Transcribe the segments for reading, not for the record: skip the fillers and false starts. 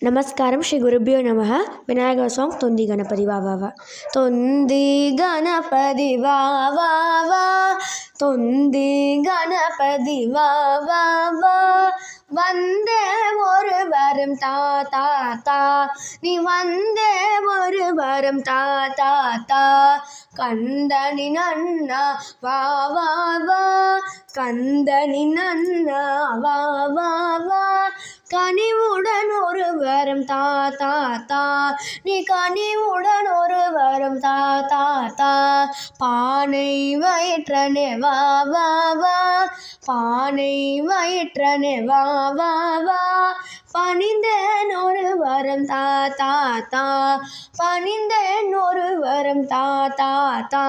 నమస్కారం శ్రీ గురుభ్యో నమః. వినాయక సాంగ్ తొంది గణపతి వా వా వా. తొంది గణపతి వా వా వా, తొంది గణపతి వా వా వా, வந்தே ஒரு வரம் தா தா தா, நீ வந்தே ஒரு வரம் தா தா தா, கந்தனின் அண்ணா வா வா வா, கந்தனின் அண்ணா வா வா வா, கனிவுடன் ஒரு வரம் தா தா தா, நீ கனிவுடன் ஒரு வரம் தா தா தா, பானை வயிற்றனே வா வா வா, பானை வயிற்றனே வா வா வா, பணிந்தேன் ஒரு வரம் தா தா தா, பணிந்தேன் ஒரு வரம் தா தா தா,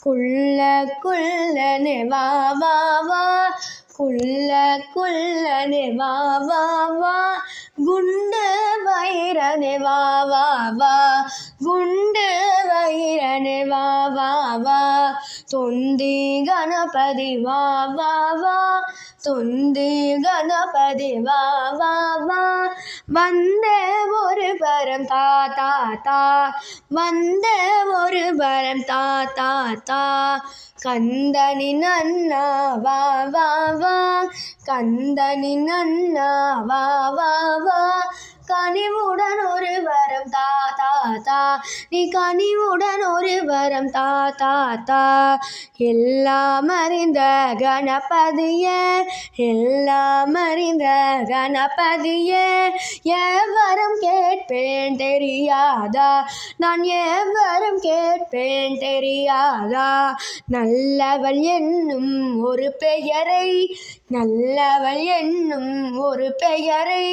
குள்ள குள்ளனே வா வா வா, குள்ள குள்ளனே வா வா வா, குண்டு வைரனே வா வா வா, குண்டு வைரனே வா வா வா, தொந்தி கணபதி வா வா வா, தொந்தி கணபதி வா வா வா, வந்தே ஒரு வரம் தா தா தா, வந்தே ஒரு வரம் தா தா தா, கந்தனின் அண்ணா வா வா வா, கந்தனின் அண்ணா வா வா வா, கனிவுடன் ஒரு வரம் தா தா தா, நீ கனிவுடன் ஒரு வரம் தா தா தா, எல்லாம் அறிந்த கணபதியே, எல்லாம் அறிந்த கணபதியே, எவரம் கேட்பேன் தெரியாதா, நான் எவரம் கேட்பேன் தெரியாதா, நல்லவள் என்னும் ஒரு பெயரை, நல்லவள் என்னும் ஒரு பெயரை,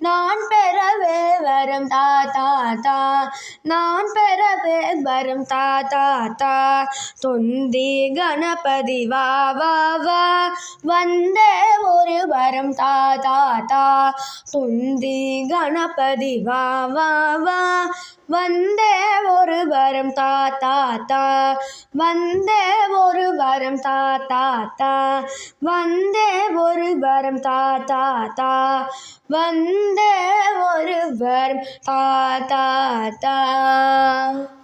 நான் பெறவே வரம் தா தா தா, நான் பெறவே வரம் தா தா தா, தொந்தி கணபதி வா வா வா, வந்தே ஒரு வரம் தா தா தா, தொந்தி கணபதி வா வா வா, வந்தே ஒரு வரம் தா தா தா, வந்தே ஒரு வரம் தா தா தா, வந்தே ஒரு வரம் தா தா தா, வந்தே ஒரு வரம் தா தா தா.